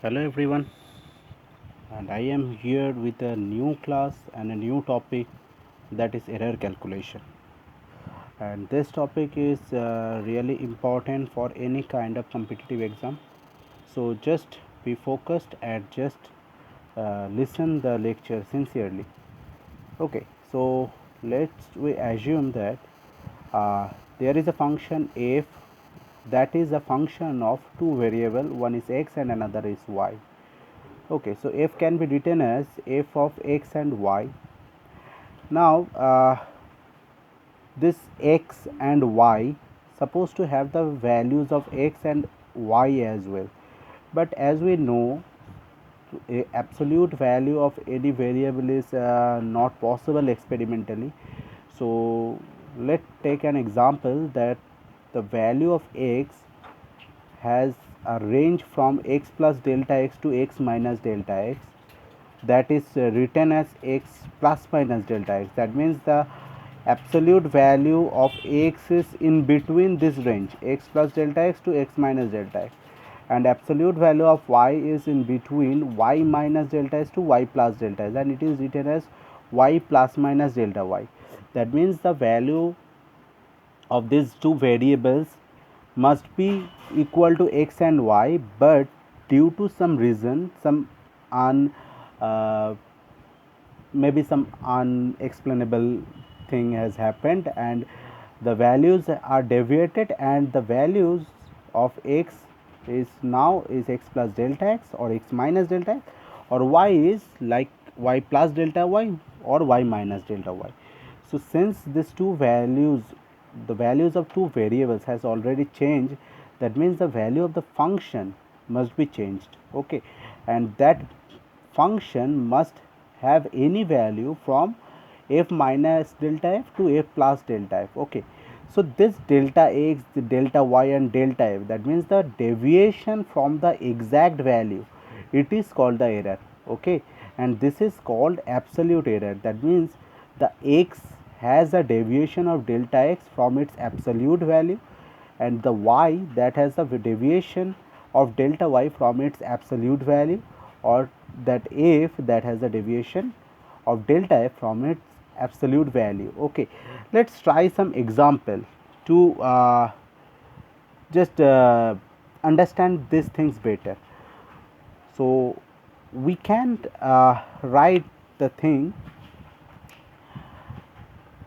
Hello everyone, and I am here with a new class and a new topic, that is error calculation. And this topic is really important for any kind of competitive exam. So just be focused and just listen the lecture sincerely. Okay, so let's we assume that uh, there is a function f that is a function of two variable, one is x and another is y. Okay, so f can be written as f of x and y. Now this x and y supposed to have the values of x and y as well, but as we know, a absolute value of any variable is not possible experimentally. So let's take an example that the value of x has a range from x plus delta x to x minus delta x, that is written as x plus minus delta x. That means the absolute value of x is in between this range, x plus delta x to x minus delta x, and absolute value of y is in between y minus delta x to y plus delta x, and it is written as y plus minus delta y. That means the value of these two variables must be equal to x and y, but due to some reason, some un maybe some unexplainable thing has happened, and the values are deviated, and the values of x is now is x plus delta x or x minus delta x, or y is like y plus delta y or y minus delta y. So since these two values, the values of two variables has already changed, that means the value of the function must be changed. Okay, and that function must have any value from f minus delta f to f plus delta f. Okay, so this delta x, the delta y and delta f, that means the deviation from the exact value, it is called the error. Okay, and this is called absolute error. That means the x has a deviation of delta x from its absolute value, and the y that has the deviation of delta y from its absolute value, or that f that has a deviation of delta f from its absolute value. Okay, let's try some example to just understand these things better. So we can write the thing,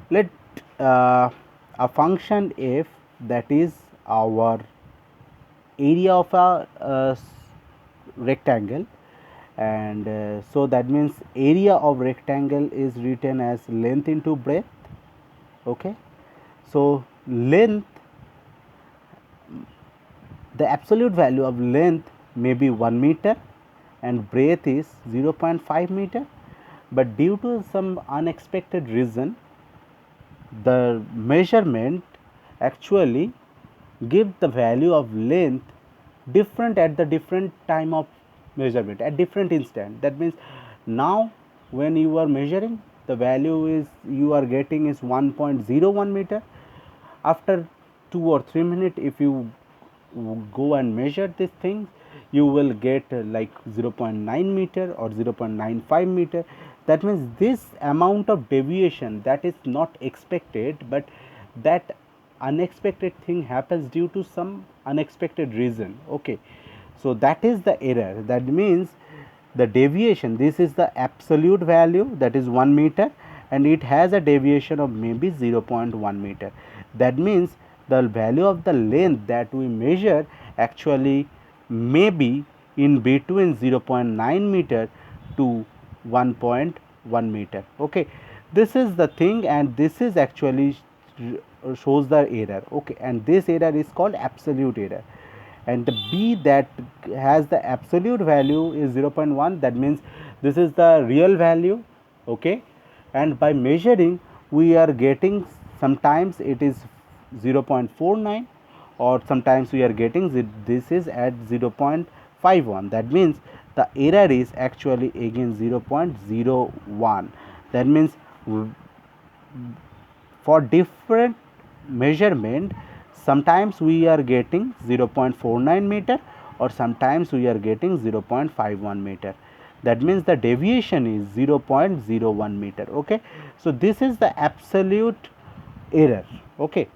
let a function f, that is our area of a rectangle, and so that means area of rectangle is written as length into breadth. Okay, so length, the absolute value of length may be 1 meter and breadth is 0.5 meter, but due to some unexpected reason, the measurement actually give the value of length different at the different time of measurement, at different instant. That means now when you are measuring, the value is you are getting is 1.01 meter. After 2 or 3 minutes, if you go and measure this thing, you will get like 0.9 meter or 0.95 meter. That means this amount of deviation that is not expected, but that unexpected thing happens due to some unexpected reason. Okay, so that is the error. That means the deviation, this is the absolute value, that is 1 meter, and it has a deviation of maybe 0.1 meter. That means the value of the length that we measure actually may be in between 0.9 meter to 1.1 meter. Okay, this is the thing, and this is actually shows the error. Okay, and this error is called absolute error, and the b that has the absolute value is 0.1. That means this is the real value. Okay, and by measuring we are getting, sometimes it is 0.49, or sometimes we are getting this is at 0.51. That means the error is actually again 0.01. That means for different measurement, sometimes we are getting 0.49 meter, or sometimes we are getting 0.51 meter. That means the deviation is 0.01 meter. Okay, so this is the absolute error. Okay,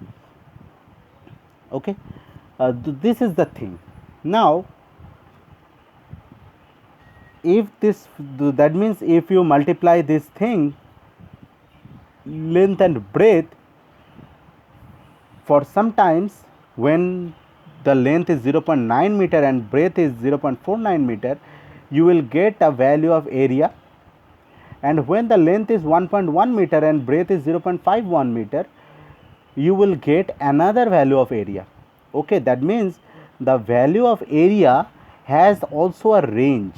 okay, this is the thing. Now if this, that means if you multiply this thing, length and breadth, for sometimes when the length is 0.9 meter and breadth is 0.49 meter, you will get a value of area, and when the length is 1.1 meter and breadth is 0.51 meter, you will get another value of area. Okay, that means the value of area has also a range.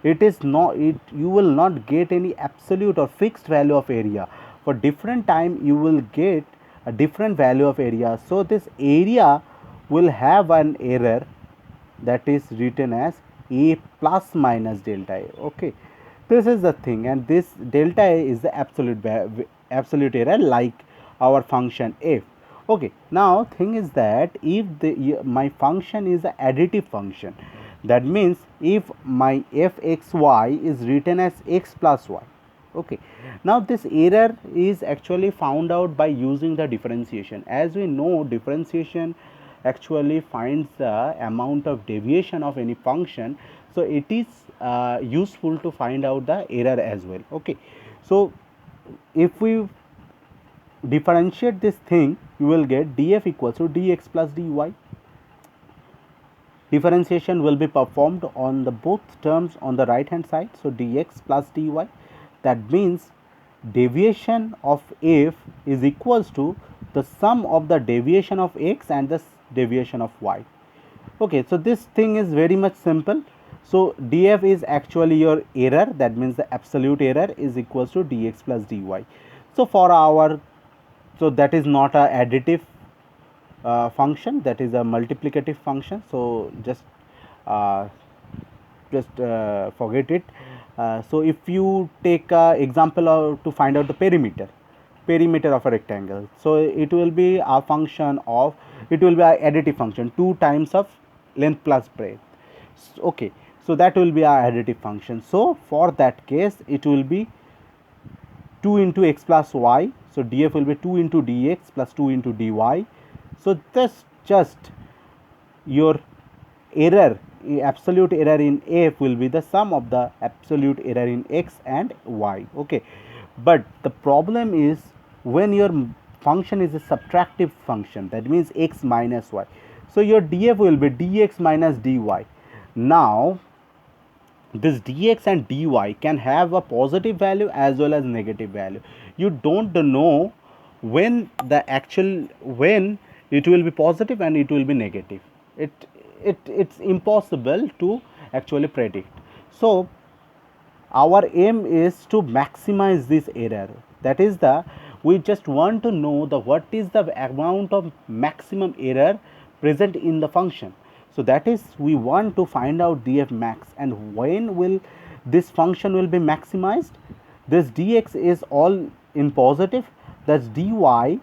It is not, you will not get any absolute or fixed value of area. For different time you will get a different value of area. So this area will have an error that is written as A plus minus delta A. Okay, this is the thing, and this delta A is the absolute error, like our function f. Okay, now thing is that if my function is an additive function, that means if my fxy is written as x plus y. Okay, now this error is actually found out by using the differentiation. As we know, differentiation actually finds the amount of deviation of any function, so it is useful to find out the error as well. Okay, so if we differentiate this thing, you will get df equals to dx plus dy. Differentiation will be performed on the both terms on the right hand side, so dx plus dy. That means deviation of f is equals to the sum of the deviation of x and the deviation of y. Okay, so this thing is very much simple. So df is actually your error, that means the absolute error is equals to dx plus dy. So for our, so that is not a additive function, that is a multiplicative function, so just forget it. So if you take example of to find out the perimeter of a rectangle, so it will be a function of, it will be a additive function 2 times of length plus breadth. Okay, so that will be our additive function. So for that case it will be 2 into x plus y, so df will be 2 into dx plus 2 into dy. So this just your error, absolute error in f will be the sum of the absolute error in x and y. Okay, but the problem is when your function is a subtractive function, that means x minus y, so your df will be dx minus dy. Now this dx and dy can have a positive value as well as negative value. You don't know when the actual, when it will be positive and it will be negative. It's impossible to actually predict. So our aim is to maximize this error, that is the, we just want to know the what is the amount of maximum error present in the function. So that is, we want to find out df max, and when will this function will be maximized? This dx is all in positive, that's dy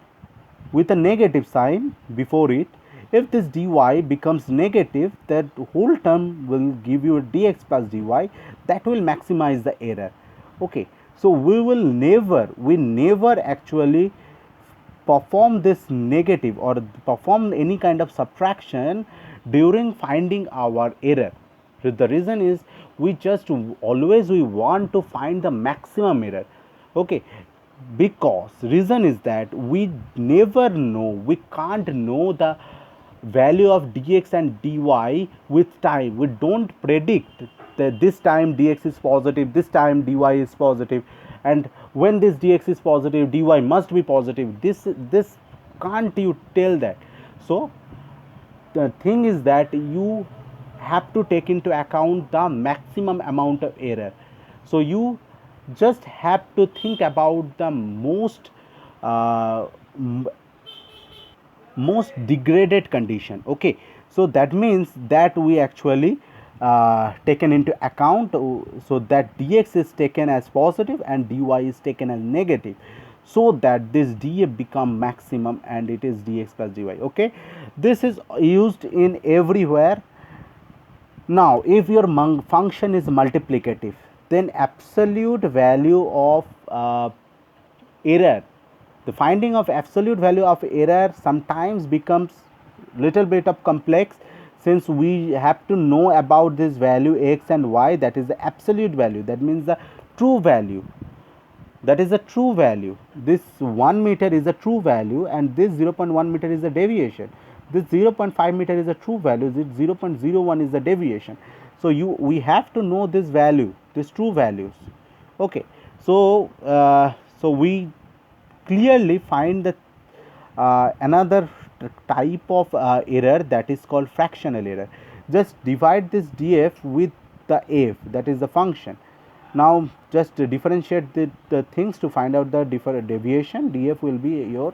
with a negative sign before it. If this dy becomes negative, that whole term will give you a dx plus dy, that will maximize the error. Okay, so we never actually perform this negative or perform any kind of subtraction during finding our error. The reason is we just always we want to find the maximum error. Okay, because reason is that we never know, we can't know the value of dx and dy with time. We don't predict that this time dx is positive, this time dy is positive, and when this dx is positive, dy must be positive. This can't you tell that. So the thing is that you have to take into account the maximum amount of error. So you just have to think about the most most degraded condition. Okay, so that means that we actually taken into account, so that dx is taken as positive and dy is taken as negative, so that this df become maximum and it is dx plus dy. Okay, this is used in everywhere, Now if your function is multiplicative, then absolute value of error, the finding of absolute value of error sometimes becomes little bit of complex, since we have to know about this value x and y, that is the absolute value, that means the true value, that is a true value. This 1 meter is a true value and this 0.1 meter is a deviation. This 0.5 meter is a true value, this 0.01 is the deviation. So we have to know this value, these true values. Okay, so so we clearly find that another type of error, that is called fractional error. Just divide this df with the f, that is the function. Now just differentiate the things to find out the deviation. Df will be your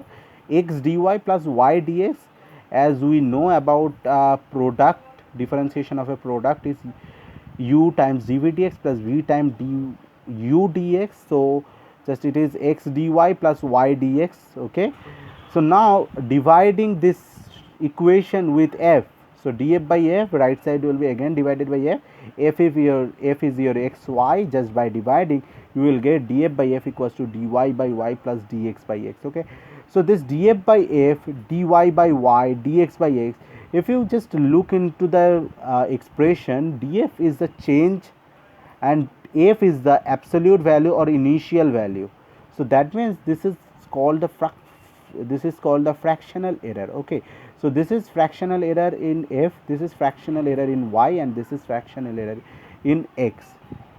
x dy plus y dx. As we know about product, differentiation of a product is u times dv dx plus v times du dx. So just it is x dy plus y dx. Okay, so now dividing this equation with f, so df by f, right side will be again divided by f. F is your xy. Just by dividing you will get df by f equals to dy by y plus dx by x. Okay, so this df by f, dy by y, dx by x, if you just look into the expression, df is the change and f is the absolute value or initial value. So that means this is called the fractional error. Okay, so this is fractional error in f, this is fractional error in y, and this is fractional error in x.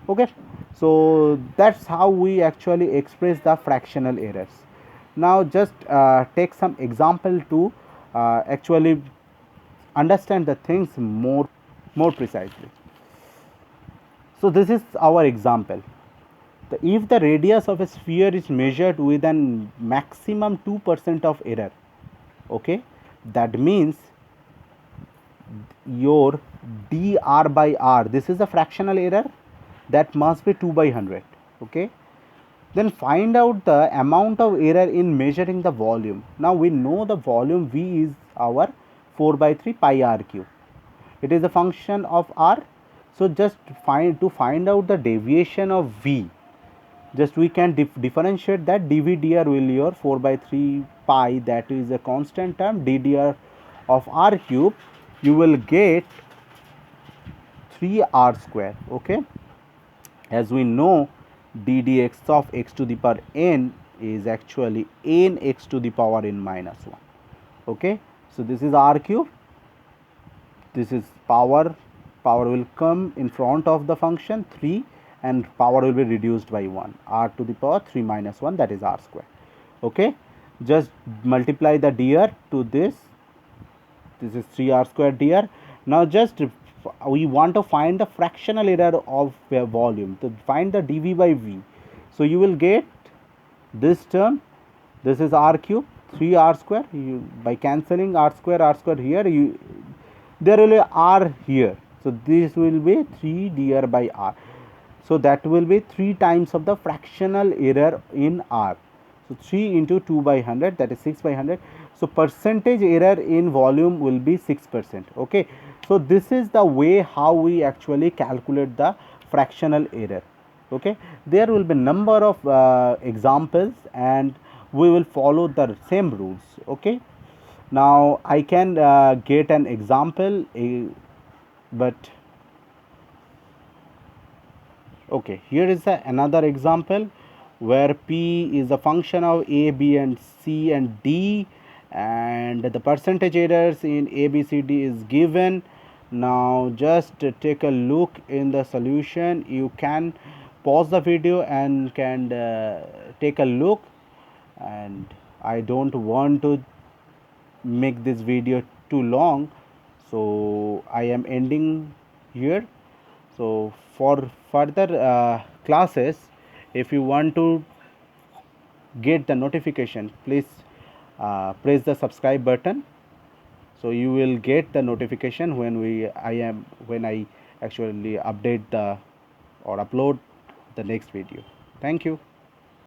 Okay, so that's how we actually express the fractional errors. Now just take some example to actually understand the things more precisely. So this is our example. If the radius of a sphere is measured with an maximum 2% of error, okay, that means your dr by r, this is a fractional error, that must be 2 by 100. Okay, then find out the amount of error in measuring the volume. Now we know the volume v is our 4 by 3 pi r cube. It is a function of r. So just find out the deviation of v, just we can differentiate that dv dr will your 4 by 3 pi, that is a constant term, d dr of r cube, you will get 3r square. Okay, as we know d dx of x to the power n is actually n x to the power n minus 1. Okay, so this is r cube, this is power will come in front of the function 3 and power will be reduced by 1, r to the power 3 minus 1, that is r square. Okay, just multiply the dr to this is 3r square dr. Now just we want to find the fractional error of volume, to find the dv by v. So you will get this term, this is r cube 3r square, by cancelling r square here, there will be r here, so this will be 3 dr by r. So that will be 3 times of the fractional error in r. So 3 into 2 by 100, that is 6 by 100. So percentage error in volume will be 6%. Okay, so this is the way how we actually calculate the fractional error. Okay, there will be number of examples and we will follow the same rules. Okay, now I can get an example, but okay, here is another example where p is a function of a, b and c and d, and the percentage errors in a, b, c, d is given. Now just take a look in the solution. You can pause the video and can take a look, and I don't want to make this video too long, so I am ending here. So for further classes, if you want to get the notification, please press the subscribe button, so you will get the notification when I actually update or upload the next video. Thank you.